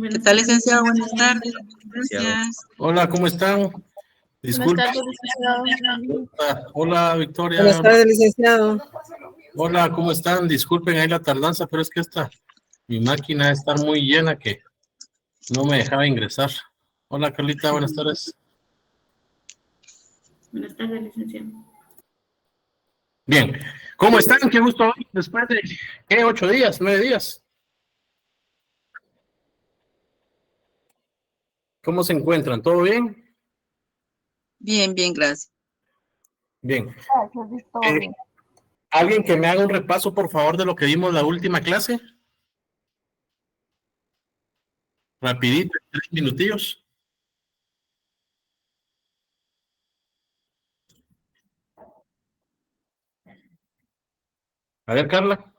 ¿Qué tal, licenciado? Buenas tardes. Licenciado. Gracias. Hola, ¿cómo están? Buenas Disculpe. tardes, licenciado. Hola, Victoria. Buenas tardes, licenciado. Hola, ¿cómo están? Disculpen ahí la tardanza, pero es que mi máquina está muy llena que no me dejaba ingresar. Hola, Carlita, buenas tardes. Buenas tardes, licenciado. Bien, ¿cómo están? Qué gusto hoy, después de, ¿qué? 8 días, 9 días. ¿Cómo se encuentran? ¿Todo bien? Bien, bien, gracias. Bien. ¿Alguien que me haga un repaso, por favor, de lo que vimos la última clase? Rapidito, 3 minutillos. A ver, Carla,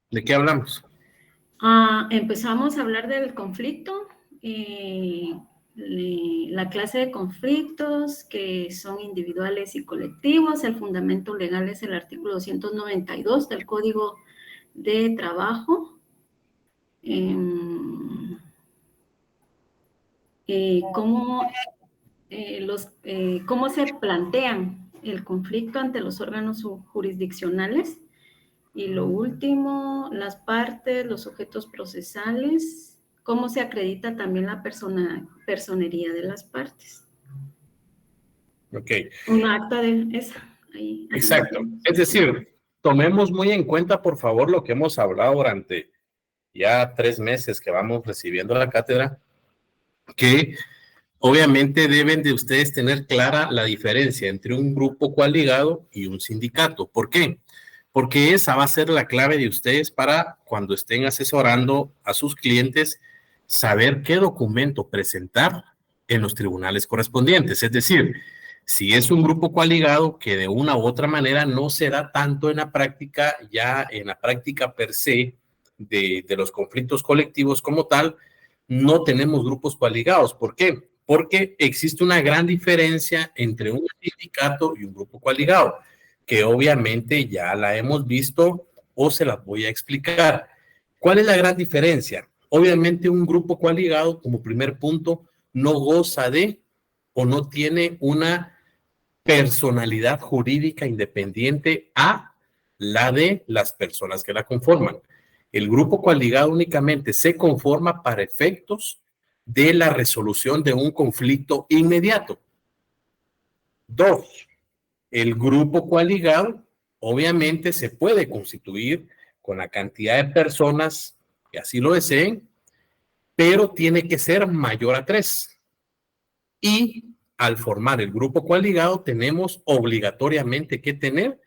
¿de qué hablamos? Empezamos a hablar del conflicto, la clase de conflictos que son individuales y colectivos. El fundamento legal es el artículo 292 del Código de Trabajo. ¿Cómo se plantean el conflicto ante los órganos jurisdiccionales? Y lo último, las partes, los sujetos procesales, cómo se acredita también la personería de las partes. Ok. Un acta de esa. Ahí Exacto. Es decir, tomemos muy en cuenta, por favor, lo que hemos hablado durante ya 3 meses que vamos recibiendo la cátedra, que obviamente deben de ustedes tener clara la diferencia entre un grupo coaligado y un sindicato. ¿Por qué? Porque esa va a ser la clave de ustedes para cuando estén asesorando a sus clientes, saber qué documento presentar en los tribunales correspondientes. Es decir, si es un grupo coaligado que de una u otra manera no se da tanto en la práctica, ya en la práctica per se de los conflictos colectivos como tal, no tenemos grupos coaligados. ¿Por qué? Porque existe una gran diferencia entre un sindicato y un grupo coaligado, que obviamente ya la hemos visto o se las voy a explicar. ¿Cuál es la gran diferencia? Obviamente un grupo coaligado, como primer punto, no goza de o no tiene una personalidad jurídica independiente a la de las personas que la conforman. El grupo coaligado únicamente se conforma para efectos de la resolución de un conflicto inmediato. 2, el grupo coaligado obviamente se puede constituir con la cantidad de personas que así lo deseen, pero tiene que ser mayor a 3. Y al formar el grupo coaligado tenemos obligatoriamente que tener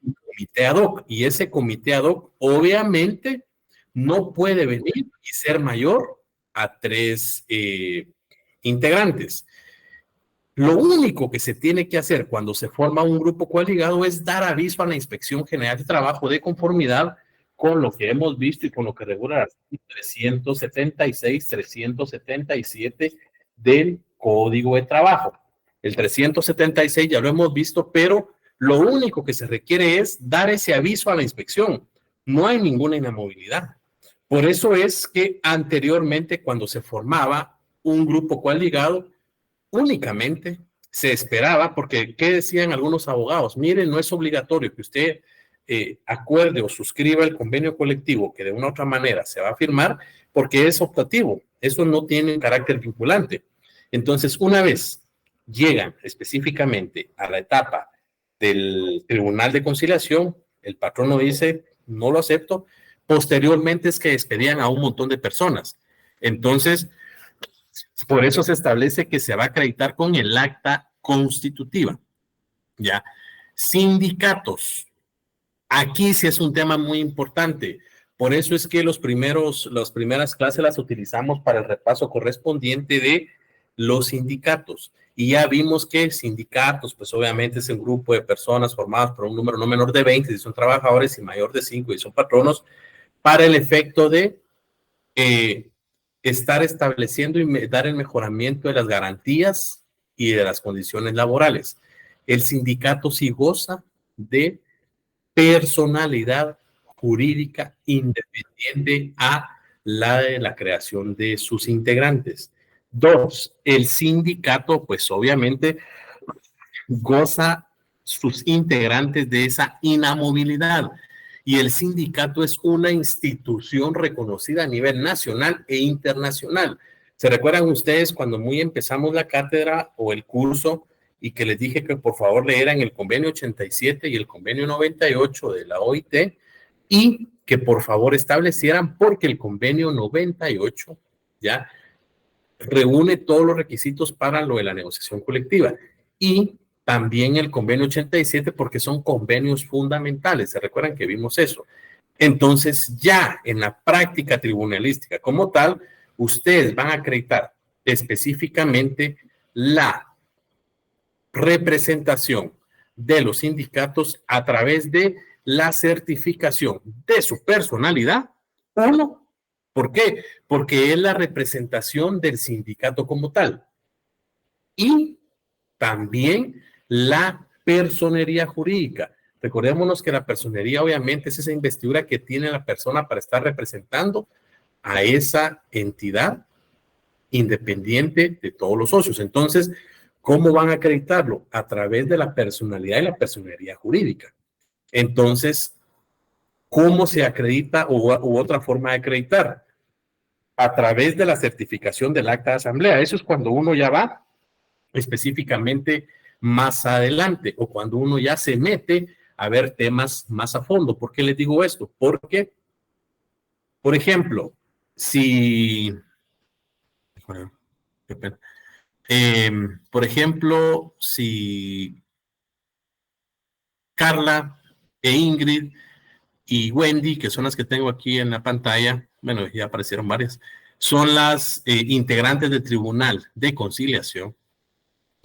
un comité ad hoc, y ese comité ad hoc obviamente no puede venir y ser mayor a 3 integrantes. Lo único que se tiene que hacer cuando se forma un grupo coaligado es dar aviso a la Inspección General de Trabajo de conformidad con lo que hemos visto y con lo que regula el 376, 377 del Código de Trabajo. El 376 ya lo hemos visto, pero lo único que se requiere es dar ese aviso a la inspección. No hay ninguna inamovilidad. Por eso es que anteriormente, cuando se formaba un grupo coaligado, únicamente se esperaba, porque ¿qué decían algunos abogados? Miren, no es obligatorio que usted acuerde o suscriba el convenio colectivo que de una u otra manera se va a firmar, porque es optativo, eso no tiene un carácter vinculante. Entonces, una vez llegan específicamente a la etapa del Tribunal de Conciliación, el patrono dice, no lo acepto, posteriormente es que despedían a un montón de personas. Entonces, por eso se establece que se va a acreditar con el acta constitutiva. ¿Ya? Sindicatos. Aquí sí es un tema muy importante. Por eso es que las primeras clases las utilizamos para el repaso correspondiente de los sindicatos. Y ya vimos que sindicatos, pues obviamente es un grupo de personas formadas por un número no menor de 20, si son trabajadores, y mayor de 5, y son patronos, para el efecto de estar estableciendo y dar el mejoramiento de las garantías y de las condiciones laborales. El sindicato sí goza de personalidad jurídica independiente a la de la creación de sus integrantes. 2, el sindicato, pues obviamente goza sus integrantes de esa inamovilidad. Y el sindicato es una institución reconocida a nivel nacional e internacional. ¿Se recuerdan ustedes cuando muy empezamos la cátedra o el curso y que les dije que por favor leyeran el convenio 87 y el convenio 98 de la OIT y que por favor establecieran, porque el convenio 98 ya reúne todos los requisitos para lo de la negociación colectiva y también el convenio 87 porque son convenios fundamentales? ¿Se recuerdan que vimos eso? Entonces ya en la práctica tribunalística como tal, ustedes van a acreditar específicamente la representación de los sindicatos a través de la certificación de su personalidad. Uno, ¿por qué? Porque es la representación del sindicato como tal. Y también la personería jurídica. Recordémonos que la personería obviamente es esa investidura que tiene la persona para estar representando a esa entidad independiente de todos los socios. Entonces, ¿cómo van a acreditarlo? A través de la personalidad y la personería jurídica. Entonces, ¿cómo se acredita u otra forma de acreditar? A través de la certificación del acta de asamblea. Eso es cuando uno ya va específicamente más adelante o cuando uno ya se mete a ver temas más a fondo. ¿Por qué les digo esto? Porque, por ejemplo, si... por ejemplo, si Carla e Ingrid y Wendy, que son las que tengo aquí en la pantalla, bueno, ya aparecieron varias, son las integrantes del Tribunal de Conciliación,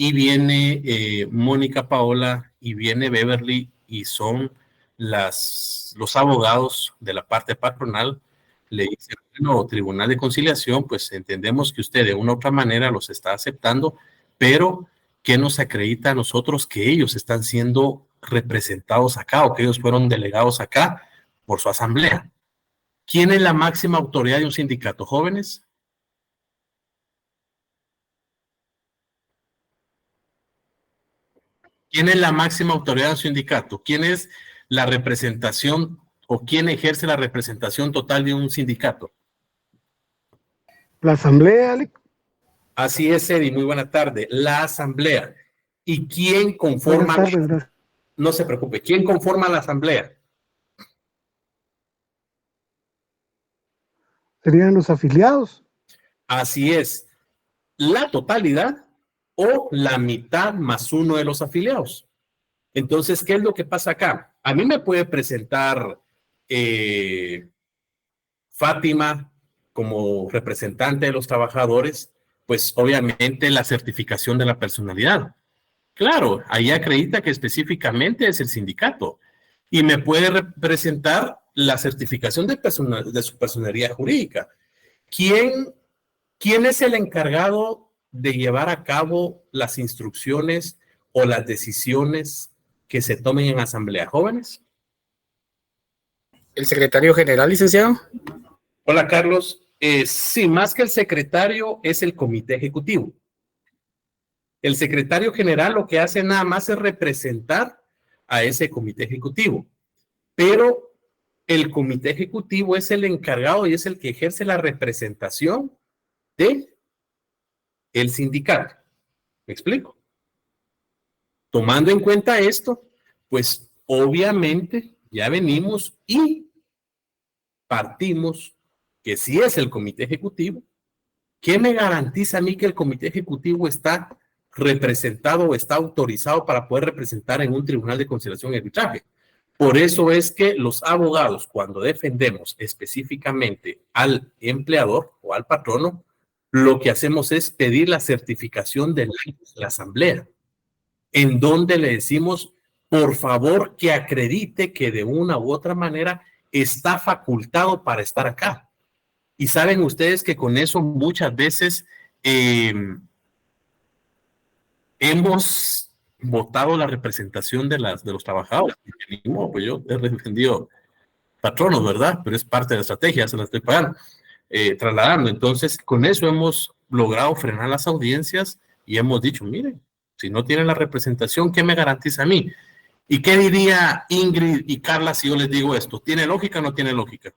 y viene Mónica Paola y viene Beverly y son los abogados de la parte patronal. Le dicen, bueno, Tribunal de Conciliación, pues entendemos que usted de una u otra manera los está aceptando, pero ¿qué nos acredita a nosotros que ellos están siendo representados acá o que ellos fueron delegados acá por su asamblea? ¿Quién es la máxima autoridad de un sindicato, jóvenes? ¿Quién es la máxima autoridad de un sindicato? ¿Quién es la representación o quién ejerce la representación total de un sindicato? La asamblea, Alec. Así es, Eddie, muy buena tarde. La asamblea. ¿Y quién conforma? Buenas tardes, gracias. No se preocupe, ¿quién conforma la asamblea? Serían los afiliados. Así es, la totalidad o la mitad más uno de los afiliados. Entonces, ¿qué es lo que pasa acá? A mí me puede presentar Fátima como representante de los trabajadores, pues obviamente la certificación de la personalidad. Claro, ahí acredita que específicamente es el sindicato y me puede representar la certificación de su personería jurídica. ¿Quién es el encargado de llevar a cabo las instrucciones o las decisiones que se tomen en asamblea, jóvenes? ¿El secretario general, licenciado? Hola, Carlos. Sí, más que el secretario es el comité ejecutivo. El secretario general lo que hace nada más es representar a ese comité ejecutivo, pero el comité ejecutivo es el encargado y es el que ejerce la representación de el sindicato. ¿Me explico? Tomando en cuenta esto, pues obviamente ya venimos y partimos que si es el comité ejecutivo, ¿qué me garantiza a mí que el comité ejecutivo está representado o está autorizado para poder representar en un tribunal de conciliación y arbitraje? Por eso es que los abogados, cuando defendemos específicamente al empleador o al patrono, lo que hacemos es pedir la certificación de la asamblea, en donde le decimos, por favor, que acredite que de una u otra manera está facultado para estar acá. Y saben ustedes que con eso muchas veces hemos votado la representación de los trabajadores. Pues yo he defendido patronos, ¿verdad? Pero es parte de la estrategia, se la estoy pagando. trasladando. Entonces, con eso hemos logrado frenar las audiencias y hemos dicho, miren, si no tienen la representación, ¿qué me garantiza a mí? ¿Y qué diría Ingrid y Carla si yo les digo esto? ¿Tiene lógica o no tiene lógica?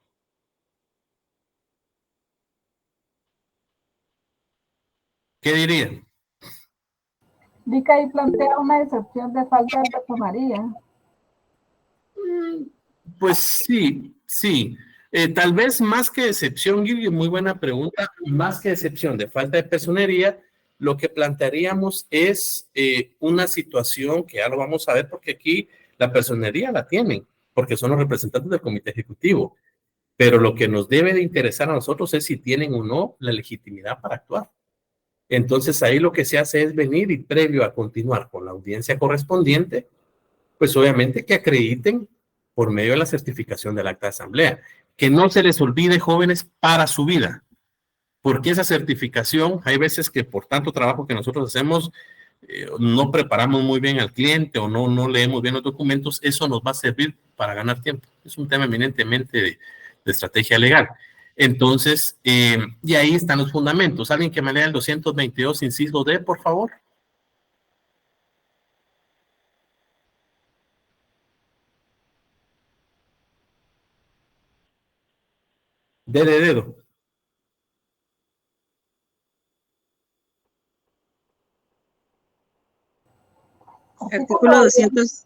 ¿Qué dirían? Dica ahí plantea una excepción de falta de personería. Pues sí, sí. Tal vez más que excepción, Gilly, muy buena pregunta, más que excepción de falta de personería, lo que plantearíamos es una situación que ya lo vamos a ver porque aquí la personería la tienen, porque son los representantes del comité ejecutivo, pero lo que nos debe de interesar a nosotros es si tienen o no la legitimidad para actuar. Entonces ahí lo que se hace es venir y previo a continuar con la audiencia correspondiente, pues obviamente que acrediten por medio de la certificación del acta de asamblea. Que no se les olvide, jóvenes, para su vida, porque esa certificación, hay veces que por tanto trabajo que nosotros hacemos, no preparamos muy bien al cliente o no leemos bien los documentos, eso nos va a servir para ganar tiempo. Es un tema eminentemente de estrategia legal. Entonces, y ahí están los fundamentos. ¿Alguien que me lea el 222, inciso D, por favor? D de dedo. Artículo 200.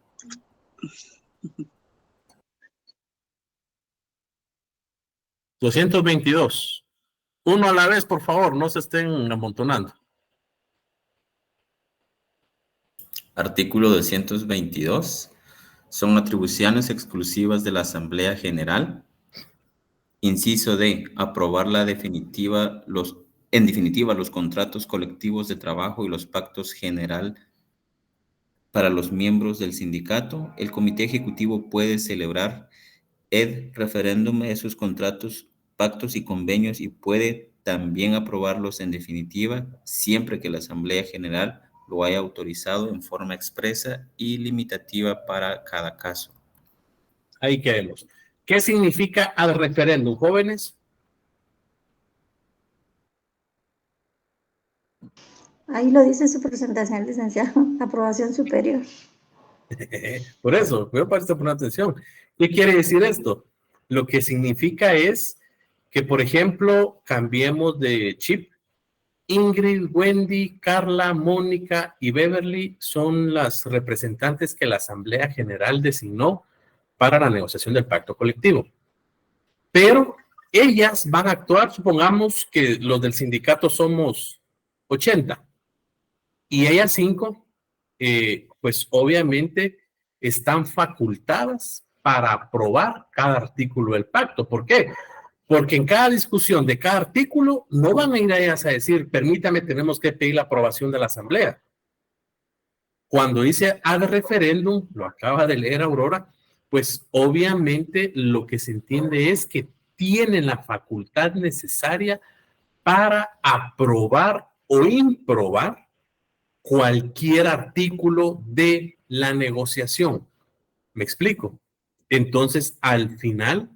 $222. Uno a la vez, por favor, no se estén amontonando. Artículo 222. Son atribuciones exclusivas de la Asamblea General. Inciso D. Aprobar en definitiva los contratos colectivos de trabajo y los pactos general para los miembros del sindicato. El comité ejecutivo puede celebrar referéndum de esos contratos, pactos y convenios y puede también aprobarlos en definitiva siempre que la Asamblea General lo haya autorizado en forma expresa y limitativa para cada caso. Ahí quedemos. ¿Qué significa ad referéndum, jóvenes? Ahí lo dice en su presentación, licenciado. Aprobación superior. Por eso, voy a poner atención. ¿Qué quiere decir esto? Lo que significa es que, por ejemplo, cambiemos de chip. Ingrid, Wendy, Carla, Mónica y Beverly son las representantes que la Asamblea General designó para la negociación del pacto colectivo. Pero ellas van a actuar, supongamos que los del sindicato somos 80 y ellas 5, pues obviamente están facultadas para aprobar cada artículo del pacto. ¿Por qué? Porque en cada discusión de cada artículo no van a ir a ellas a decir, permítame, tenemos que pedir la aprobación de la Asamblea. Cuando dice ad referéndum, lo acaba de leer Aurora, pues obviamente lo que se entiende es que tienen la facultad necesaria para aprobar o improbar cualquier artículo de la negociación. ¿Me explico? Entonces, al final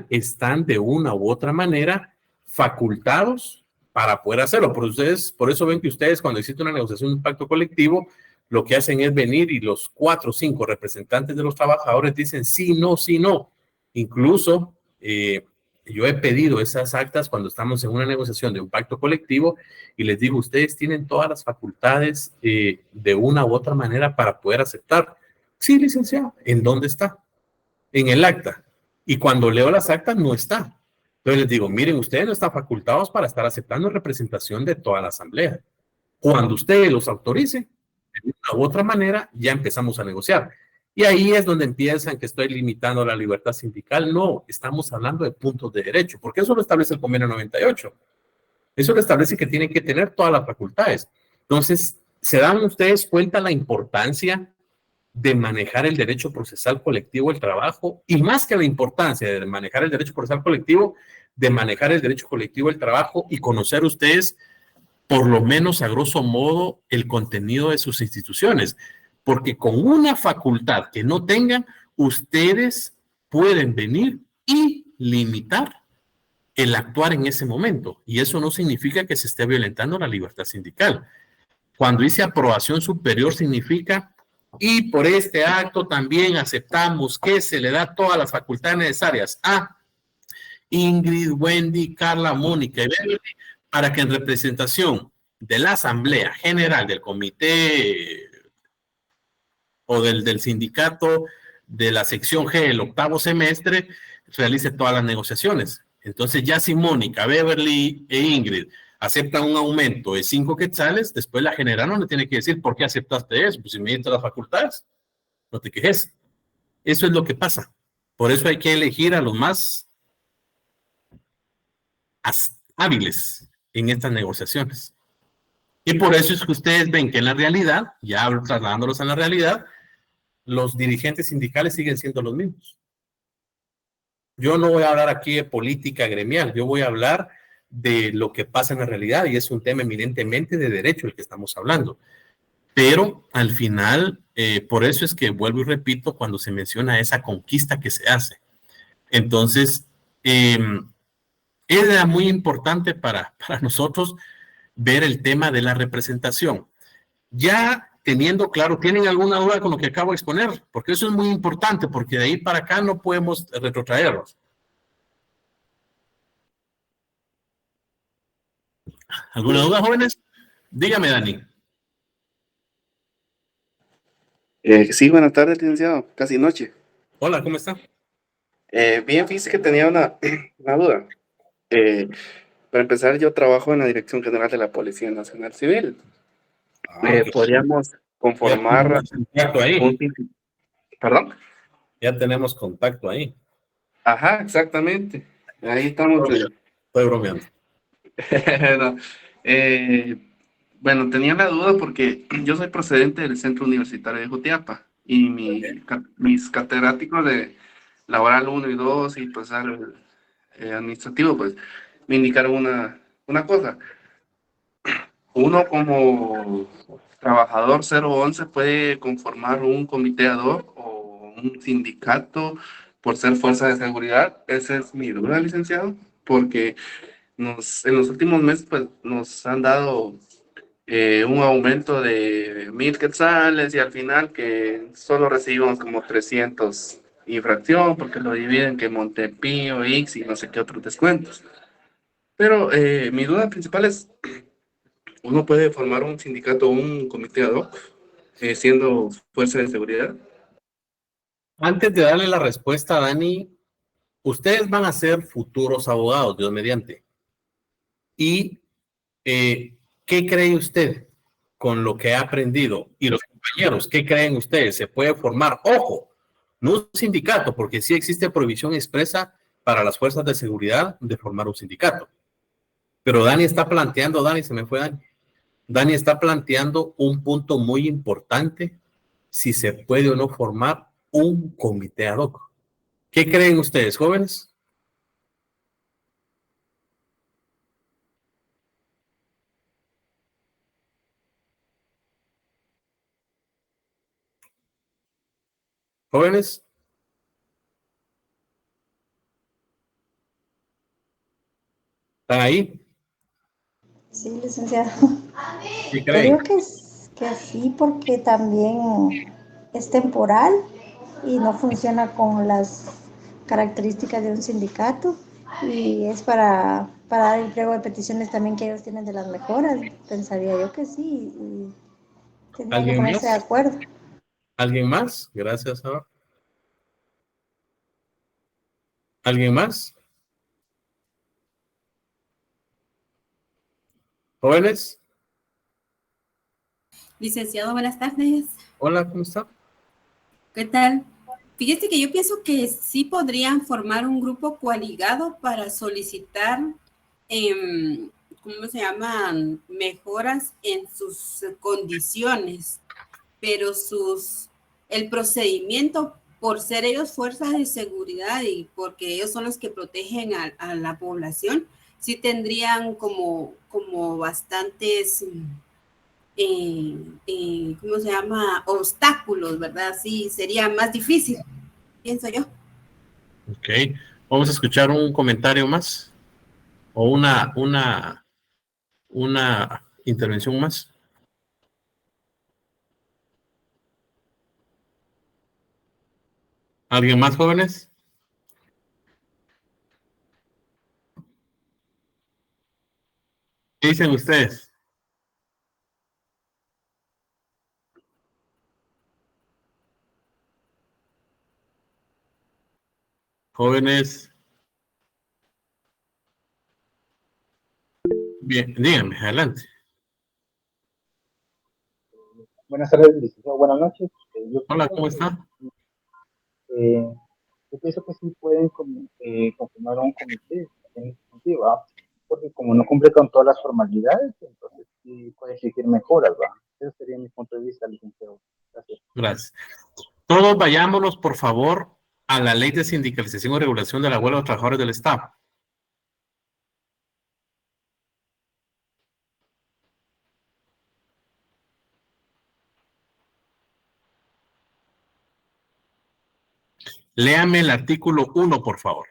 están de una u otra manera facultados para poder hacerlo. Por eso ven que ustedes cuando existe una negociación de un pacto colectivo, lo que hacen es venir y los 4 o 5 representantes de los trabajadores dicen sí, no, sí, no. Incluso yo he pedido esas actas cuando estamos en una negociación de un pacto colectivo y les digo, ustedes tienen todas las facultades de una u otra manera para poder aceptar. Sí, licenciado. ¿En dónde está? En el acta. Y cuando leo las actas no está. Entonces les digo, miren, ustedes no están facultados para estar aceptando representación de toda la asamblea. Cuando ustedes los autoricen, de una u otra manera, ya empezamos a negociar. Y ahí es donde empiezan que estoy limitando la libertad sindical. No, estamos hablando de puntos de derecho, porque eso lo establece el convenio 98. Eso lo establece que tienen que tener todas las facultades. Entonces, ¿se dan ustedes cuenta la importancia de manejar el derecho procesal colectivo del trabajo? Y más que la importancia de manejar el derecho procesal colectivo, de manejar el derecho colectivo del trabajo y conocer ustedes, por lo menos a grosso modo, el contenido de sus instituciones. Porque con una facultad que no tengan, ustedes pueden venir y limitar el actuar en ese momento. Y eso no significa que se esté violentando la libertad sindical. Cuando dice aprobación superior significa, y por este acto también aceptamos que se le da todas las facultades necesarias a Ingrid, Wendy, Carla, Mónica y Beverly para que en representación de la Asamblea General del Comité o del sindicato de la sección G del octavo semestre realice todas las negociaciones. Entonces ya si Mónica, Beverly e Ingrid aceptan un aumento de 5 quetzales, después la general no le tiene que decir por qué aceptaste eso, pues si me diste las facultades, no te quejes. Eso es lo que pasa. Por eso hay que elegir a los más hábiles en estas negociaciones. Y por eso es que ustedes ven que en la realidad, ya trasladándolos a la realidad, los dirigentes sindicales siguen siendo los mismos. Yo no voy a hablar aquí de política gremial, yo voy a hablar de lo que pasa en la realidad y es un tema eminentemente de derecho el que estamos hablando. Pero al final, por eso es que vuelvo y repito cuando se menciona esa conquista que se hace. Entonces, era muy importante para nosotros ver el tema de la representación. Ya teniendo claro, ¿tienen alguna duda con lo que acabo de exponer? Porque eso es muy importante, porque de ahí para acá no podemos retrotraerlos. ¿Alguna duda, jóvenes? Dígame, Dani. Sí, buenas tardes, licenciado. Casi noche. Hola, ¿cómo está? Bien, fíjese que tenía una duda. Para empezar, yo trabajo en la Dirección General de la Policía Nacional Civil. Podríamos conformar contacto ahí. ¿Perdón? Ya tenemos contacto ahí. Ajá, exactamente. Ahí estamos. Estoy bromeando. No, bueno, tenía la duda porque yo soy procedente del Centro Universitario de Jutiapa y mis catedráticos de laboral 1 y 2 y pues administrativo, pues me indicaron una cosa. Uno como trabajador 011 puede conformar un comité ad hoc o un sindicato por ser fuerza de seguridad. Esa es mi duda, licenciado, porque en los últimos meses pues, nos han dado un aumento de 1,000 quetzales y al final que solo recibimos como 300 infracción porque lo dividen que Montepío, X y no sé qué otros descuentos. Pero mi duda principal es, ¿uno puede formar un sindicato o un comité ad hoc siendo fuerza de seguridad? Antes de darle la respuesta, Dani, ustedes van a ser futuros abogados, Dios mediante. ¿Y qué cree usted con lo que ha aprendido? Y los compañeros, ¿qué creen ustedes? ¿Se puede formar? Ojo, no un sindicato, porque sí existe prohibición expresa para las fuerzas de seguridad de formar un sindicato. Pero Dani está planteando, Dani está planteando un punto muy importante, si se puede o no formar un comité ad hoc. ¿Qué creen ustedes, jóvenes? ¿Jóvenes? ¿Están ahí? Sí, licenciado. ¿Qué Yo creen? digo que sí, porque también es temporal y no funciona con las características de un sindicato y es para dar el pliego de peticiones también que ellos tienen de las mejoras. Pensaría yo que sí y tendrían que ponerse de acuerdo. ¿Alguien más? Gracias, Sara. ¿Alguien más? ¿Jóvenes? Licenciado, buenas tardes. Hola, ¿cómo está? ¿Qué tal? Fíjese que yo pienso que sí podrían formar un grupo coaligado para solicitar, ¿cómo se llaman? Mejoras en sus condiciones, pero el procedimiento, por ser ellos fuerzas de seguridad y porque ellos son los que protegen a la población, sí tendrían como bastantes... ¿cómo se llama? Obstáculos, ¿verdad? Sí, sería más difícil, pienso yo. Ok, vamos a escuchar un comentario más. o una intervención más. ¿Alguien más, jóvenes? ¿Qué dicen ustedes? Jóvenes. Bien, díganme, adelante. Buenas tardes, licenciado. Buenas noches. Hola, ¿cómo está? Yo pienso que sí pueden conformar un comité en ese sentido, ¿va? Porque como no cumple con todas las formalidades, entonces sí puede exigir mejoras, ¿va? Ese sería mi punto de vista, licenciado. Gracias. Gracias. Todos vayámonos, por favor, a la Ley de Sindicalización y Regulación de la Huelga de los Trabajadores del Estado. Léame el artículo 1, por favor.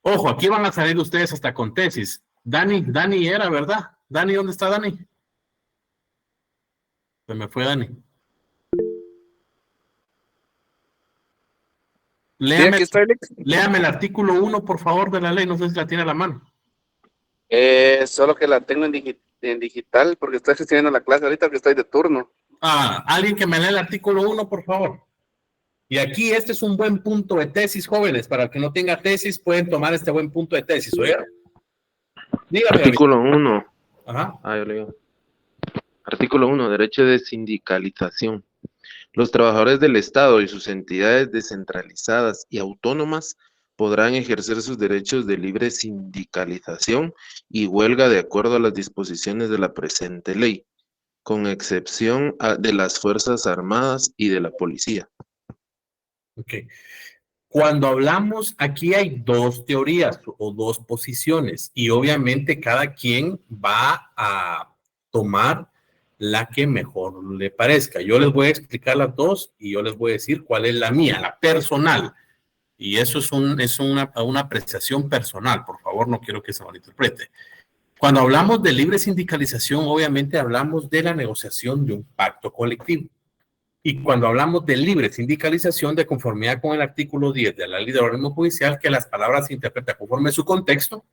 Ojo, aquí van a salir ustedes hasta con tesis. Dani era, ¿verdad? Dani, ¿dónde está Dani? Se me fue Dani. Léame el artículo 1, por favor, de la ley. No sé si la tiene a la mano. Solo que la tengo en digital porque estoy gestionando la clase ahorita que estoy de turno. Alguien que me lea el artículo 1, por favor. Y aquí este es un buen punto de tesis, jóvenes. Para el que no tenga tesis, pueden tomar este buen punto de tesis. ¿Oyeron? Dígame. Artículo 1. Ajá. Yo le digo. Artículo 1. Derecho de sindicalización. Los trabajadores del Estado y sus entidades descentralizadas y autónomas podrán ejercer sus derechos de libre sindicalización y huelga de acuerdo a las disposiciones de la presente ley, con excepción de las Fuerzas Armadas y de la Policía. Ok. Cuando hablamos, aquí hay dos teorías o dos posiciones y obviamente cada quien va a tomar la que mejor le parezca. Yo les voy a explicar las dos y yo les voy a decir cuál es la mía, la personal. Y eso es una apreciación personal. Por favor, no quiero que se malinterprete. Cuando hablamos de libre sindicalización, obviamente hablamos de la negociación de un pacto colectivo. Y cuando hablamos de libre sindicalización, de conformidad con el artículo 10 de la Ley de Organismo Judicial, que las palabras se interpretan conforme a su contexto,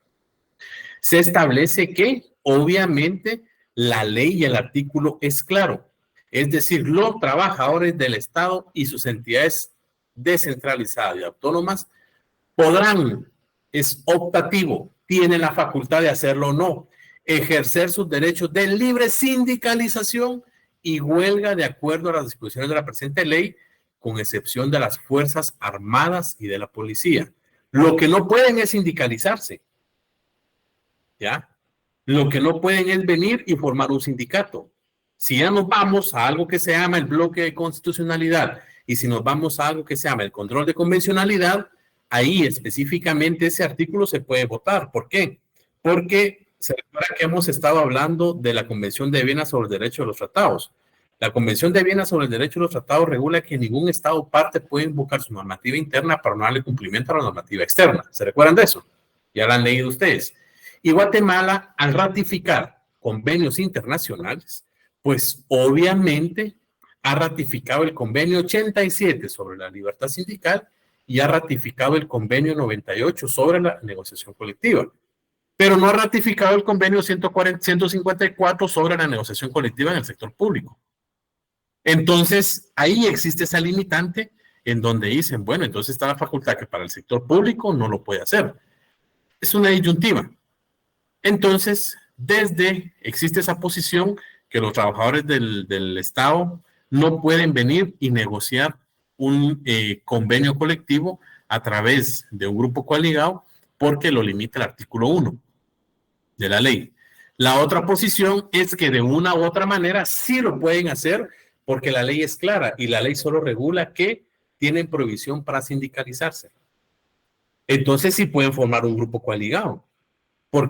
se establece que, obviamente, la ley y el artículo es claro. Es decir, los trabajadores del Estado y sus entidades descentralizadas y autónomas podrán, es optativo, tienen la facultad de hacerlo o no, ejercer sus derechos de libre sindicalización y huelga de acuerdo a las disposiciones de la presente ley, con excepción de las Fuerzas Armadas y de la Policía. Lo que no pueden es sindicalizarse, ¿ya? Lo que no pueden es venir y formar un sindicato. Si ya nos vamos a algo que se llama el bloque de constitucionalidad y si nos vamos a algo que se llama el control de convencionalidad, ahí específicamente ese artículo se puede votar. ¿Por qué? Porque se recuerda que hemos estado hablando de la Convención de Viena sobre el Derecho de los Tratados. La Convención de Viena sobre el Derecho de los Tratados regula que ningún Estado parte puede invocar su normativa interna para no darle cumplimiento a la normativa externa. ¿Se recuerdan de eso? Ya la han leído ustedes. Y Guatemala, al ratificar convenios internacionales, pues obviamente ha ratificado el convenio 87 sobre la libertad sindical y ha ratificado el convenio 98 sobre la negociación colectiva, pero no ha ratificado el convenio 154 sobre la negociación colectiva en el sector público. Entonces, ahí existe esa limitante en donde dicen, bueno, entonces está la facultad que para el sector público no lo puede hacer. Es una disyuntiva. Entonces, existe esa posición que los trabajadores del Estado no pueden venir y negociar un convenio colectivo a través de un grupo coaligado porque lo limita el artículo 1 de la ley. La otra posición es que de una u otra manera sí lo pueden hacer porque la ley es clara y la ley solo regula que tienen prohibición para sindicalizarse. Entonces sí pueden formar un grupo coaligado.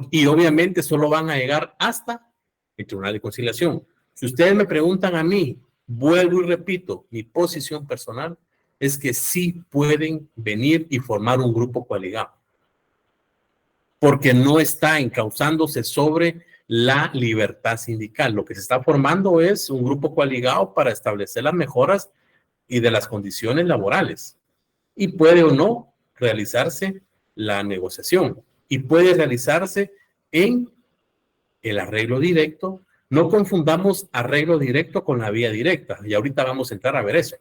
Y obviamente solo van a llegar hasta el Tribunal de Conciliación. Si ustedes me preguntan a mí, vuelvo y repito, mi posición personal es que sí pueden venir y formar un grupo coaligado. porque no está encauzándose sobre la libertad sindical. Lo que se está formando es un grupo coaligado para establecer las mejoras y de las condiciones laborales. Y puede o no realizarse la negociación. Y puede realizarse en el arreglo directo. No confundamos arreglo directo con la vía directa. Y ahorita vamos a entrar a ver eso.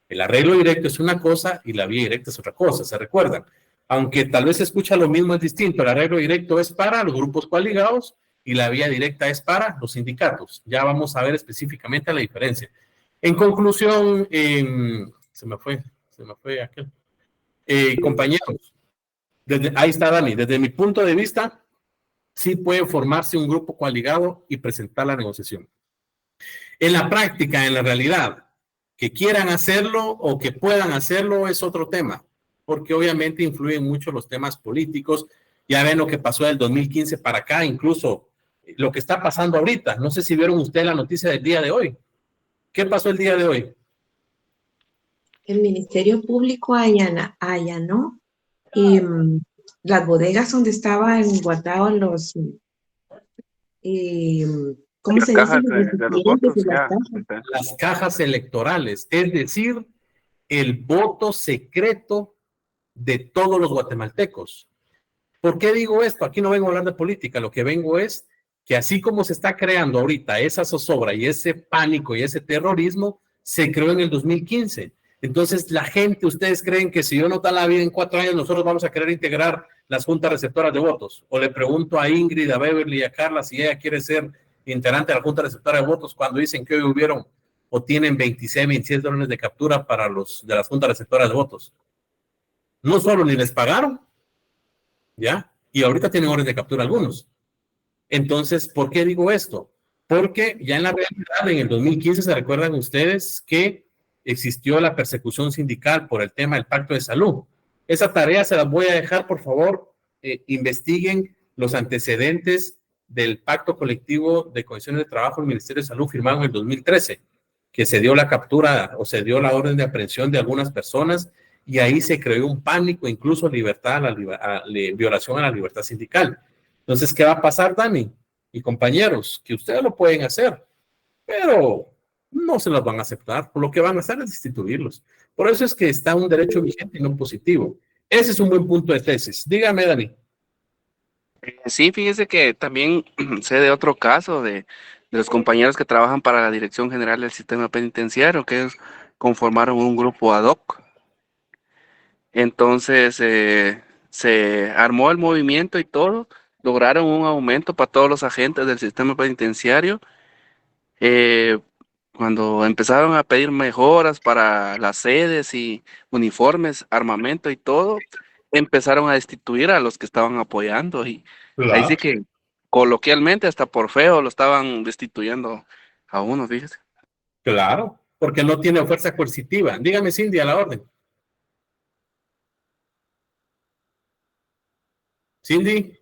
El arreglo directo es una cosa y la vía directa es otra cosa, ¿se recuerdan? Aunque tal vez se escucha lo mismo, es distinto. El arreglo directo es para los grupos coaligados y la vía directa es para los sindicatos. Ya vamos a ver específicamente la diferencia. En conclusión, se me fue aquel. Compañeros, ahí está Dani. Desde mi punto de vista, sí puede formarse un grupo coaligado y presentar la negociación. En la práctica, en la realidad, que quieran hacerlo o que puedan hacerlo es otro tema, porque obviamente influyen mucho los temas políticos. Ya ven lo que pasó del 2015 para acá, incluso lo que está pasando ahorita. No sé si vieron ustedes la noticia del día de hoy. ¿Qué pasó el día de hoy? El Ministerio Público allanó las bodegas donde estaban guardados los, ¿cómo se dice? De los votos, Las cajas electorales, es decir, el voto secreto de todos los guatemaltecos. ¿Por qué digo esto? Aquí no vengo a hablar de política, lo que vengo es que así como se está creando ahorita esa zozobra y ese pánico y ese terrorismo, se creó en el 2015. Entonces, la gente, ¿ustedes creen que si yo no da la vida en 4 años, nosotros vamos a querer integrar las juntas receptoras de votos? O le pregunto a Ingrid, a Beverly y a Carla si ella quiere ser integrante de la junta receptora de votos cuando dicen que hoy hubieron o tienen 26, 26 dólares de captura para los de las juntas receptoras de votos. No solo ni les pagaron, ¿ya? Y ahorita tienen órdenes de captura algunos. Entonces, ¿por qué digo esto? Porque ya en la realidad, en el 2015, ¿se recuerdan ustedes que existió la persecución sindical por el tema del pacto de salud? Esa tarea se las voy a dejar, por favor, investiguen los antecedentes del pacto colectivo de condiciones de trabajo del Ministerio de Salud firmado en el 2013, que se dio la captura o se dio la orden de aprehensión de algunas personas y ahí se creó un pánico, incluso violación a la libertad sindical. Entonces, ¿qué va a pasar, Dani y compañeros? Que ustedes lo pueden hacer, pero no se los van a aceptar. Lo que van a hacer es destituirlos. Por eso es que está un derecho vigente y no positivo. Ese es un buen punto de tesis. Dígame, Dani. Sí, fíjese que también sé de otro caso de los compañeros que trabajan para la Dirección General del Sistema Penitenciario, que ellos conformaron un grupo ad hoc. Entonces, se armó el movimiento y todo, lograron un aumento para todos los agentes del sistema penitenciario. Cuando empezaron a pedir mejoras para las sedes y uniformes, armamento y todo, empezaron a destituir a los que estaban apoyando y ahí sí que coloquialmente hasta por feo lo estaban destituyendo a uno, fíjese. Claro, porque no tiene fuerza coercitiva. Dígame, Cindy, a la orden. Cindy.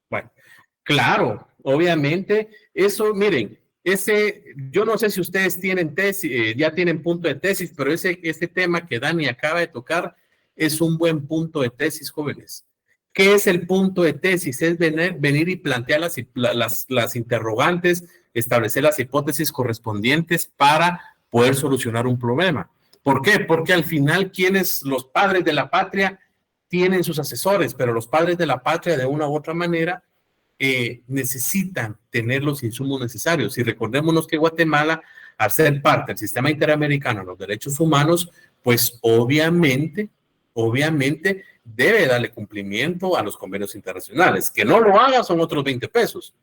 Bueno, claro, obviamente, eso, miren, yo no sé si ustedes tienen tesis, ya tienen punto de tesis, pero ese tema que Dani acaba de tocar es un buen punto de tesis, jóvenes. ¿Qué es el punto de tesis? Es venir y plantear las interrogantes, establecer las hipótesis correspondientes para poder solucionar un problema. ¿Por qué? Porque al final, los padres de la patria tienen sus asesores, pero los padres de la patria, de una u otra manera, necesitan tener los insumos necesarios. Y recordémonos que Guatemala, al ser parte del sistema interamericano de los derechos humanos, pues obviamente debe darle cumplimiento a los convenios internacionales. Que no lo haga son otros 20 pesos.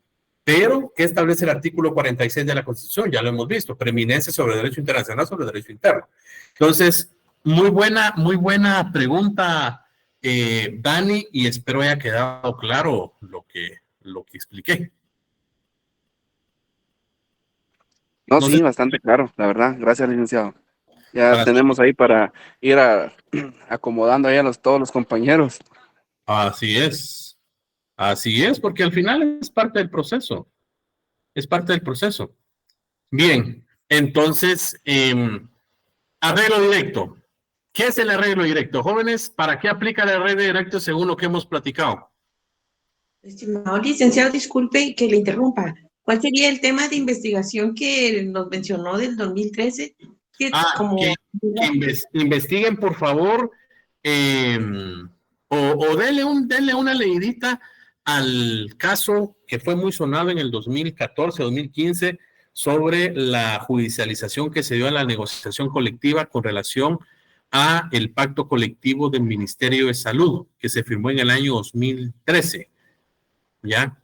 Pero, ¿qué establece el artículo 46 de la Constitución? Ya lo hemos visto, preeminencia sobre el derecho internacional sobre el derecho interno. Entonces, muy buena pregunta, Dani, y espero haya quedado claro lo que expliqué. No, sí, bastante claro, la verdad. Gracias, licenciado. Ya tenemos ahí para ir acomodando ahí a todos los compañeros. Así es, porque al final es parte del proceso. Bien, entonces, arreglo directo. ¿Qué es el arreglo directo? Jóvenes, ¿para qué aplica el arreglo directo según lo que hemos platicado? Estimado licenciado, disculpe que le interrumpa. ¿Cuál sería el tema de investigación que nos mencionó del 2013? Que Investiguen, por favor, o denle una leidita al caso que fue muy sonado en el 2014, 2015, sobre la judicialización que se dio a la negociación colectiva con relación a el pacto colectivo del Ministerio de Salud, que se firmó en el año 2013, ¿ya?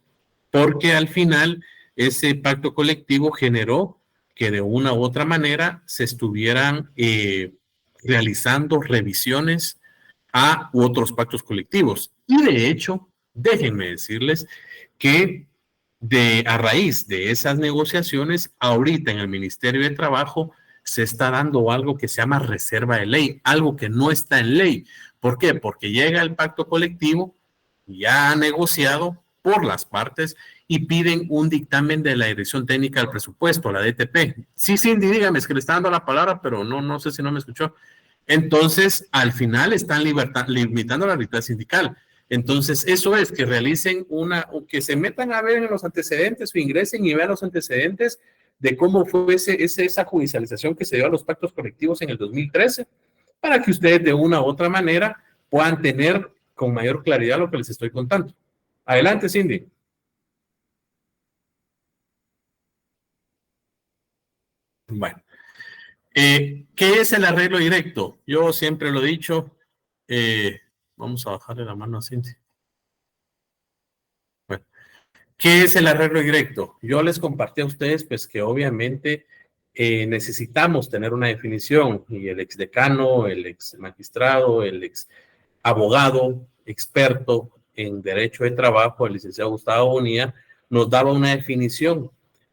Porque al final ese pacto colectivo generó que de una u otra manera se estuvieran realizando revisiones a otros pactos colectivos. Y de hecho, déjenme decirles que a raíz de esas negociaciones, ahorita en el Ministerio de Trabajo se está dando algo que se llama reserva de ley, algo que no está en ley. ¿Por qué? Porque llega el pacto colectivo, ya negociado por las partes, y piden un dictamen de la Dirección Técnica del Presupuesto, la DTP. Sí, Cindy, dígame, es que le está dando la palabra, pero no sé si no me escuchó. Entonces, al final están limitando la libertad sindical. Entonces, eso es que realicen que se metan a ver en los antecedentes o ingresen y vean los antecedentes de cómo fue esa judicialización que se dio a los pactos colectivos en el 2013, para que ustedes de una u otra manera puedan tener con mayor claridad lo que les estoy contando. Adelante, Cindy. Bueno, ¿qué es el arreglo directo? Yo siempre lo he dicho. Vamos a bajarle la mano a Cindy. Bueno, ¿qué es el arreglo directo? Yo les compartí a ustedes, pues, que obviamente necesitamos tener una definición, y el exdecano, el ex magistrado, el ex abogado, experto en Derecho de Trabajo, el licenciado Gustavo Bonilla, nos daba una definición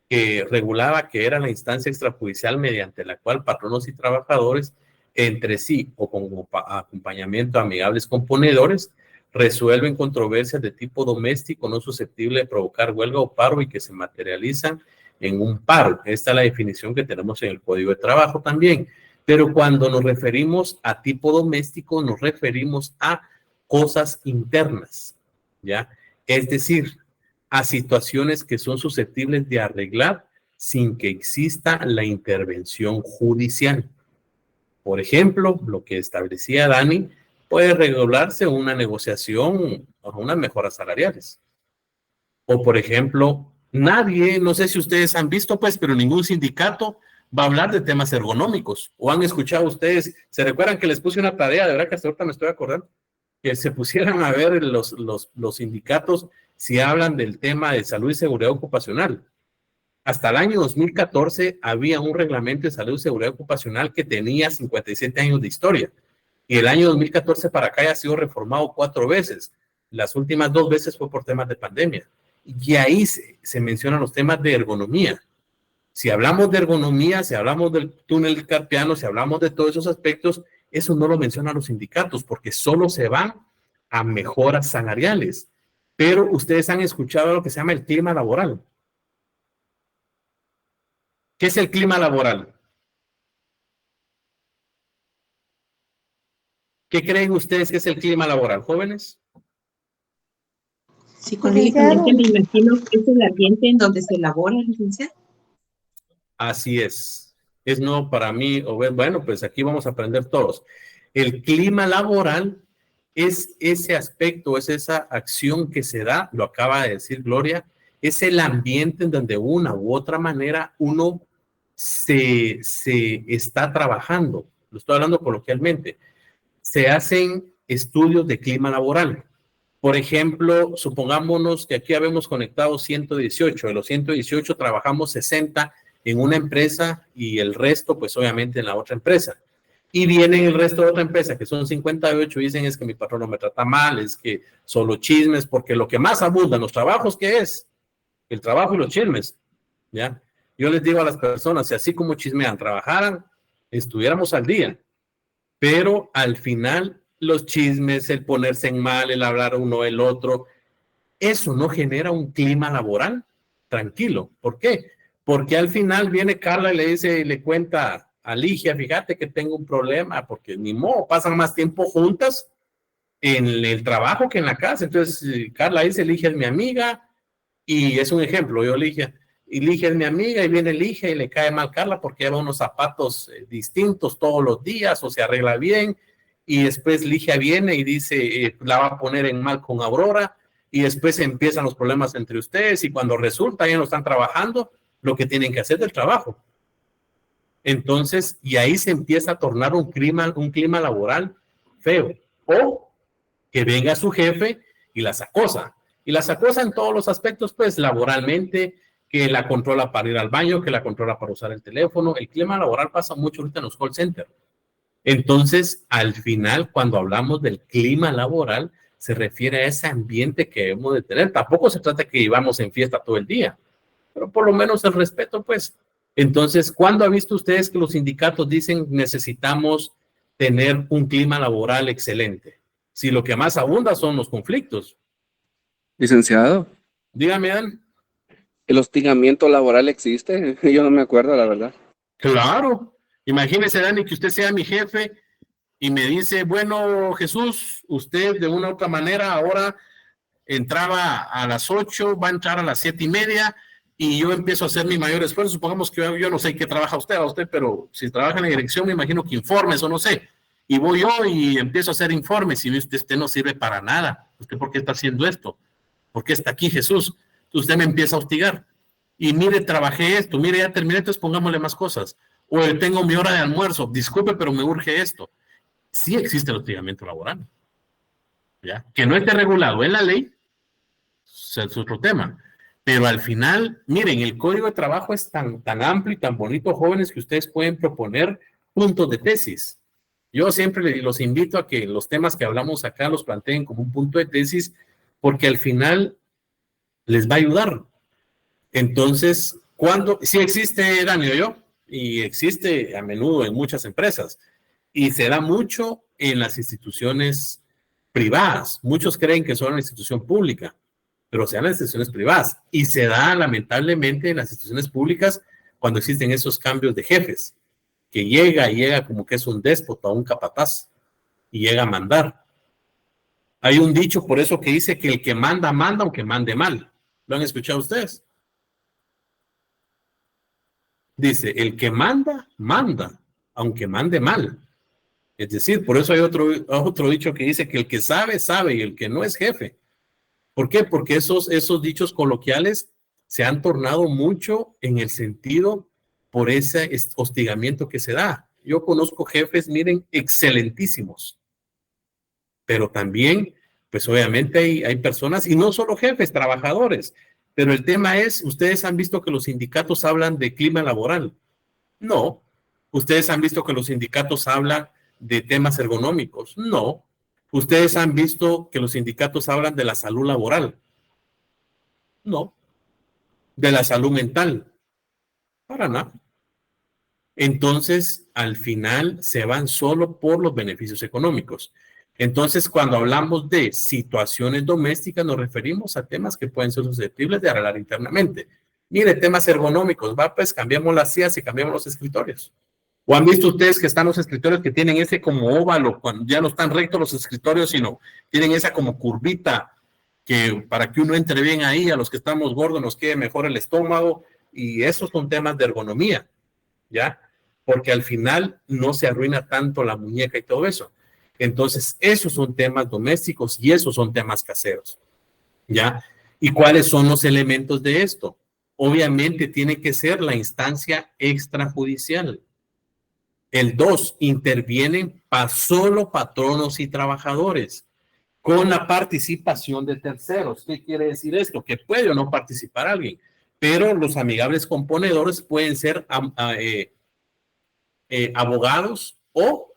que regulaba que era la instancia extrajudicial mediante la cual patronos y trabajadores entre sí o con acompañamiento a amigables componedores resuelven controversias de tipo doméstico no susceptible de provocar huelga o paro y que se materializan en un paro. Esta es la definición que tenemos en el Código de Trabajo también. Pero cuando nos referimos a tipo doméstico, nos referimos a cosas internas, ¿ya? Es decir, a situaciones que son susceptibles de arreglar sin que exista la intervención judicial. Por ejemplo, lo que establecía Dani, puede regularse una negociación o unas mejoras salariales. O, por ejemplo, nadie, no sé si ustedes han visto, pues, pero ningún sindicato va a hablar de temas ergonómicos. ¿O han escuchado ustedes? ¿Se recuerdan que les puse una tarea? De verdad que hasta ahorita me estoy acordando. Que se pusieran a ver los sindicatos si hablan del tema de salud y seguridad ocupacional. Hasta el año 2014 había un reglamento de salud y seguridad ocupacional que tenía 57 años de historia. Y el año 2014 para acá ya ha sido reformado 4 veces. Las últimas 2 veces fue por temas de pandemia. Y ahí se mencionan los temas de ergonomía. Si hablamos de ergonomía, si hablamos del túnel carpiano, si hablamos de todos esos aspectos, eso no lo mencionan los sindicatos porque solo se van a mejoras salariales. Pero ustedes han escuchado lo que se llama el clima laboral. ¿Qué es el clima laboral? ¿Qué creen ustedes que es el clima laboral, jóvenes? Psicológicamente me imagino que es el ambiente en donde se elabora, licenciado. Así es. Es nuevo para mí. Bueno, pues aquí vamos a aprender todos. El clima laboral es ese aspecto, es esa acción que se da, lo acaba de decir Gloria, es el ambiente en donde una u otra manera uno se está trabajando. Lo estoy hablando coloquialmente. Se hacen estudios de clima laboral. Por ejemplo, supongámonos que aquí habemos conectado 118. De los 118 trabajamos 60 en una empresa y el resto, pues obviamente en la otra empresa. Y vienen el resto de otra empresa, que son 58, y dicen es que mi patrón no me trata mal, es que solo chismes, porque lo que más abunda en los trabajos, ¿qué es? El trabajo y los chismes, ¿ya? Yo les digo a las personas, si así como chismean, trabajaran, estuviéramos al día. Pero al final, los chismes, el ponerse en mal, el hablar uno el otro, eso no genera un clima laboral tranquilo. ¿Por qué? Porque al final viene Carla y le dice y le cuenta a Ligia, fíjate que tengo un problema, porque ni modo, pasan más tiempo juntas en el trabajo que en la casa. Entonces, Carla dice, Ligia es mi amiga, y es un ejemplo, yo Ligia, y Ligia es mi amiga, y viene Ligia y le cae mal Carla porque lleva unos zapatos distintos todos los días, o se arregla bien, y después Ligia viene y dice, la va a poner en mal con Aurora, y después empiezan los problemas entre ustedes, y cuando resulta ya no están trabajando lo que tienen que hacer del trabajo. Entonces, y ahí se empieza a tornar un clima laboral feo. O que venga su jefe y las acosa. Y las acosa en todos los aspectos, pues laboralmente, que la controla para ir al baño, que la controla para usar el teléfono. El clima laboral pasa mucho ahorita en los call centers. Entonces, al final, cuando hablamos del clima laboral, se refiere a ese ambiente que debemos de tener. Tampoco se trata de que vivamos en fiesta todo el día, pero por lo menos el respeto, pues. Entonces, ¿cuándo ha visto ustedes que los sindicatos dicen necesitamos tener un clima laboral excelente? Si lo que más abunda son los conflictos. Licenciado, Dígame, Dan. ¿el hostigamiento laboral existe? Yo no me acuerdo, la verdad. Claro. Imagínese, Dani, que usted sea mi jefe y me dice, bueno, Jesús, usted de una u otra manera ahora entraba a las 8, va a entrar a las 7:30 y yo empiezo a hacer mi mayor esfuerzo. Supongamos que yo no sé qué trabaja usted, pero si trabaja en la dirección me imagino que informes o no sé. Y voy yo y empiezo a hacer informes y usted no sirve para nada. ¿Usted por qué está haciendo esto? ¿Por qué está aquí Jesús? Usted me empieza a hostigar. Y mire, trabajé esto, mire, ya terminé, entonces pongámosle más cosas. O tengo mi hora de almuerzo, disculpe, pero me urge esto. Sí existe el hostigamiento laboral. ¿Ya? Que no esté regulado en la ley, es otro tema. Pero al final, miren, el código de trabajo es tan amplio y tan bonito, jóvenes, que ustedes pueden proponer puntos de tesis. Yo siempre los invito a que los temas que hablamos acá los planteen como un punto de tesis, porque al final les va a ayudar. Entonces, sí existe, Dani, yo, y existe a menudo en muchas empresas, y se da mucho en las instituciones privadas. Muchos creen que son una institución pública, pero se dan en las instituciones privadas, y se da lamentablemente en las instituciones públicas cuando existen esos cambios de jefes, que llega como que es un déspota, un capataz, y llega a mandar. Hay un dicho por eso que dice que el que manda, manda aunque mande mal. ¿Lo han escuchado ustedes? Dice, el que manda, manda, aunque mande mal. Es decir, por eso hay otro dicho que dice que el que sabe, sabe, y el que no es jefe. ¿Por qué? Porque esos dichos coloquiales se han tornado mucho en el sentido por ese hostigamiento que se da. Yo conozco jefes, miren, excelentísimos. Pero también, pues obviamente hay personas, y no solo jefes, trabajadores. Pero el tema es, ¿ustedes han visto que los sindicatos hablan de clima laboral? No. ¿Ustedes han visto que los sindicatos hablan de temas ergonómicos? No. ¿Ustedes han visto que los sindicatos hablan de la salud laboral? No. ¿De la salud mental? Para nada. Entonces, al final, se van solo por los beneficios económicos. Entonces, cuando hablamos de situaciones domésticas, nos referimos a temas que pueden ser susceptibles de arreglar internamente. Mire, temas ergonómicos, pues cambiamos las sillas y cambiamos los escritorios. ¿O han visto ustedes que están los escritorios que tienen ese como óvalo, cuando ya no están rectos los escritorios, sino tienen esa como curvita, que para que uno entre bien ahí, a los que estamos gordos nos quede mejor el estómago? Y esos son temas de ergonomía, ¿ya? Porque al final no se arruina tanto la muñeca y todo eso. Entonces, esos son temas domésticos y esos son temas caseros, ¿ya? ¿Y cuáles son los elementos de esto? Obviamente tiene que ser la instancia extrajudicial. El 2, intervienen solo patronos y trabajadores con la participación de terceros. ¿Qué quiere decir esto? Que puede o no participar alguien, pero los amigables componedores pueden ser abogados o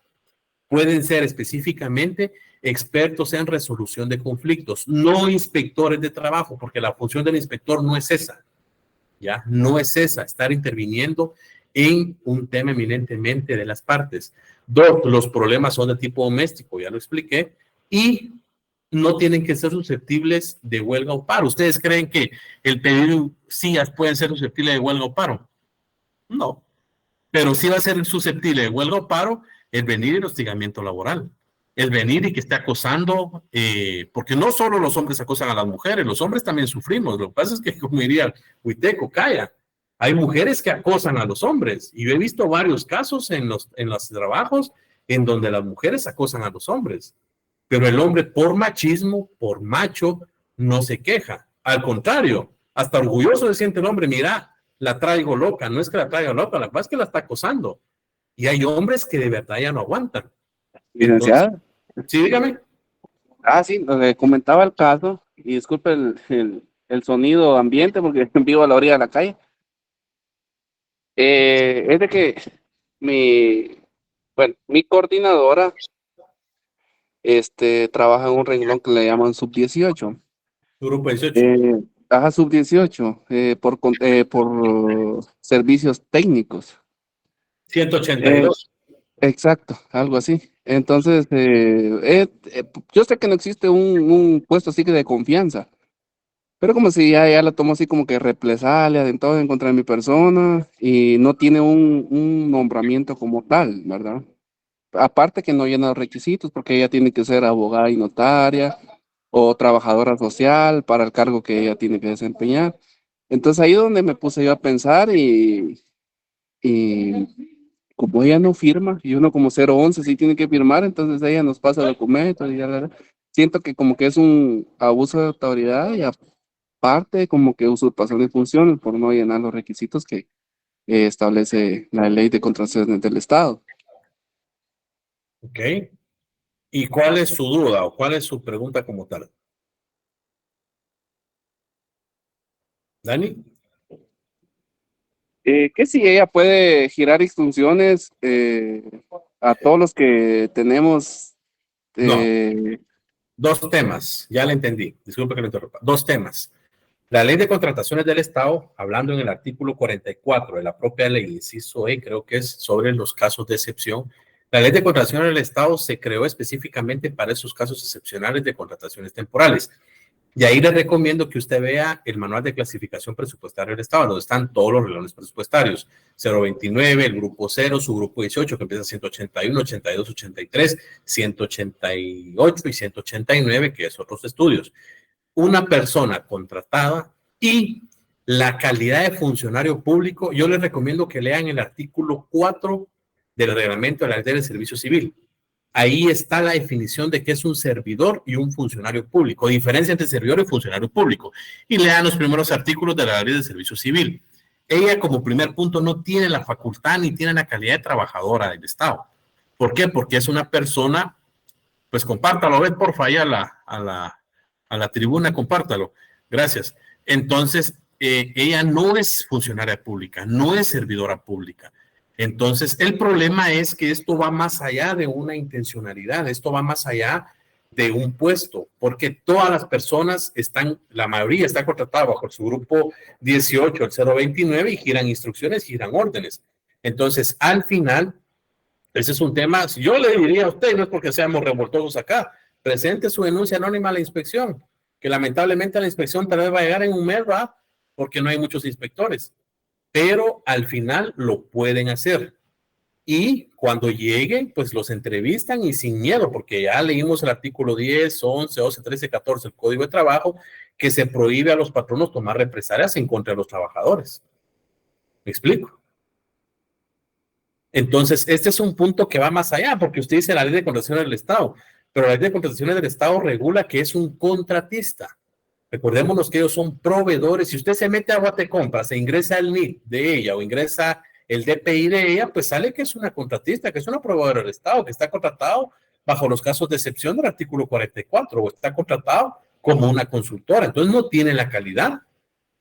pueden ser específicamente expertos en resolución de conflictos, no inspectores de trabajo, porque la función del inspector no es esa, ¿ya? No es esa, estar interviniendo en un tema eminentemente de las partes. 2, los problemas son de tipo doméstico, ya lo expliqué, y no tienen que ser susceptibles de huelga o paro. ¿Ustedes creen que el pedido sillas pueden ser susceptibles de huelga o paro? No. Pero sí va a ser susceptible de huelga o paro el venir y el hostigamiento laboral. El venir y que esté acosando, porque no solo los hombres acosan a las mujeres, los hombres también sufrimos. Lo que pasa es que, como diría Huiteco, calla. Hay mujeres que acosan a los hombres. Y yo he visto varios casos en los trabajos en donde las mujeres acosan a los hombres. Pero el hombre, por machismo, por macho, no se queja. Al contrario, hasta orgulloso se siente el hombre. Mira, la traigo loca. No es que la traiga loca, la verdad es que la está acosando. Y hay hombres que de verdad ya no aguantan. Licenciada. Sí, dígame. Sí, comentaba el caso, y disculpe el sonido ambiente porque vivo a la orilla de la calle. Es de que mi coordinadora trabaja en un renglón que le llaman sub-18. Grupo 18. Sub-18, por servicios técnicos. 182. Exacto, algo así. Entonces, yo sé que no existe un puesto así que de confianza, pero como si ya la tomó así como que represalia de todo en contra de mi persona y no tiene un nombramiento como tal, ¿verdad? Aparte que no llena los requisitos porque ella tiene que ser abogada y notaria o trabajadora social para el cargo que ella tiene que desempeñar. Entonces ahí es donde me puse yo a pensar y como ella no firma, y uno como 011 sí tiene que firmar, entonces ella nos pasa documentos y ya. Siento que como que es un abuso de autoridad y aparte como que usurpación de funciones por no llenar los requisitos que establece la ley de contrataciones del Estado. Ok. ¿Y cuál es su duda o cuál es su pregunta como tal? ¿Dani? Que si ella puede girar instrucciones a todos los que tenemos. No. Dos temas, ya le entendí. Disculpe que lo interrumpa. Dos temas. La ley de contrataciones del Estado, hablando en el artículo 44 de la propia ley, inciso E, creo que es sobre los casos de excepción. La ley de contrataciones del Estado se creó específicamente para esos casos excepcionales de contrataciones temporales. Y ahí les recomiendo que usted vea el manual de clasificación presupuestaria del Estado, donde están todos los renglones presupuestarios. 029, el grupo 0, su grupo 18, que empieza 181, 82, 83, 188 y 189, que es otros estudios. Una persona contratada y la calidad de funcionario público, yo les recomiendo que lean el artículo 4 del reglamento de la ley del servicio civil. Ahí está la definición de qué es un servidor y un funcionario público, diferencia entre servidor y funcionario público. Y lean los primeros artículos de la ley de servicio civil. Ella, como primer punto, no tiene la facultad ni tiene la calidad de trabajadora del Estado. ¿Por qué? Porque es una persona, pues compártalo, ven porfa ahí a la tribuna, compártalo. Gracias. Entonces, ella no es funcionaria pública, no es servidora pública. Entonces, el problema es que esto va más allá de una intencionalidad, esto va más allá de un puesto, porque todas las personas están, la mayoría está contratada bajo su grupo 18, el 029, y giran instrucciones, giran órdenes. Entonces, al final, ese es un tema, si yo le diría a usted, no es porque seamos revoltosos acá, presente su denuncia anónima a la inspección, que lamentablemente la inspección tal vez va a llegar en un mes, ¿verdad? Porque no hay muchos inspectores. Pero al final lo pueden hacer. Y cuando lleguen, pues los entrevistan y sin miedo, porque ya leímos el artículo 10, 11, 12, 13, 14 del Código de Trabajo, que se prohíbe a los patronos tomar represalias en contra de los trabajadores. ¿Me explico? Entonces, este es un punto que va más allá, porque usted dice la ley de contrataciones del Estado, pero la ley de contrataciones del Estado regula que es un contratista. Recordémonos que ellos son proveedores. Si usted se mete a Guatecompras e ingresa el NIT de ella o ingresa el DPI de ella, pues sale que es una contratista, que es una proveedora del Estado, que está contratado bajo los casos de excepción del artículo 44 o está contratado como una consultora. Entonces no tiene la calidad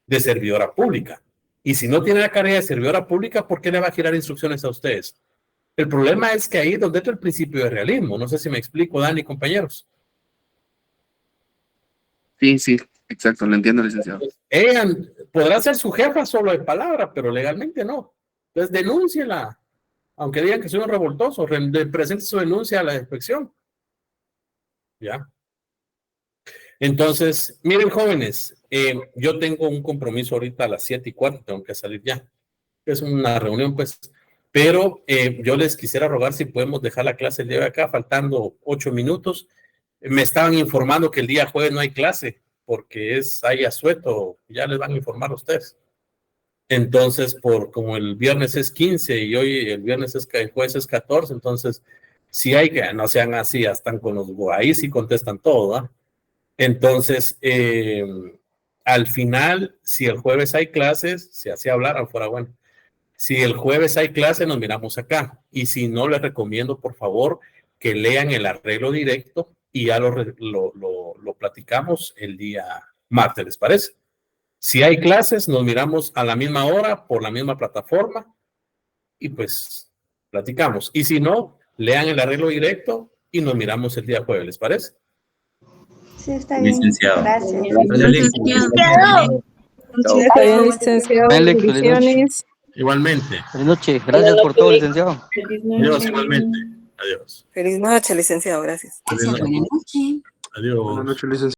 de servidora pública. Y si no tiene la calidad de servidora pública, ¿por qué le va a girar instrucciones a ustedes? El problema es que ahí es donde entra el principio de realismo. No sé si me explico, Dani, compañeros. Sí, exacto, lo entiendo, licenciado. Ella podrá ser su jefa solo de palabra, pero legalmente no. Entonces denúnciela, aunque digan que soy un revoltoso, presente su denuncia a la inspección. Ya. Entonces, miren, jóvenes, yo tengo un compromiso ahorita a las 7:15, tengo que salir ya. Es una reunión, pues, Pero yo les quisiera rogar si podemos dejar la clase el día de acá, faltando 8 minutos. Me estaban informando que el día jueves no hay clase, porque hay asueto, ya les van a informar a ustedes. Entonces, como el viernes es 15 y hoy el jueves es 14, entonces, si hay que, no sean así, ya están con los, ahí sí contestan todo, ¿ah? Entonces, al final, si el jueves hay clases, si así hablaran, fuera bueno. Si el jueves hay clase, nos miramos acá. Y si no, les recomiendo, por favor, que lean el arreglo directo y ya lo platicamos el día martes, ¿les parece? Si hay clases, nos miramos a la misma hora por la misma plataforma y pues platicamos. Y si no, lean el arreglo directo y nos miramos el día jueves, ¿les parece? Sí, está bien. Licenciado. Gracias. Licenciado. Está bien, licenciado. Bendiciones. Igualmente. Feliz noche. Gracias por todo, licenciado. Adiós, igualmente. Adiós. Feliz noche, licenciado. Gracias. Feliz noche. Buenas noches. Adiós. Buenas noches, licenciado.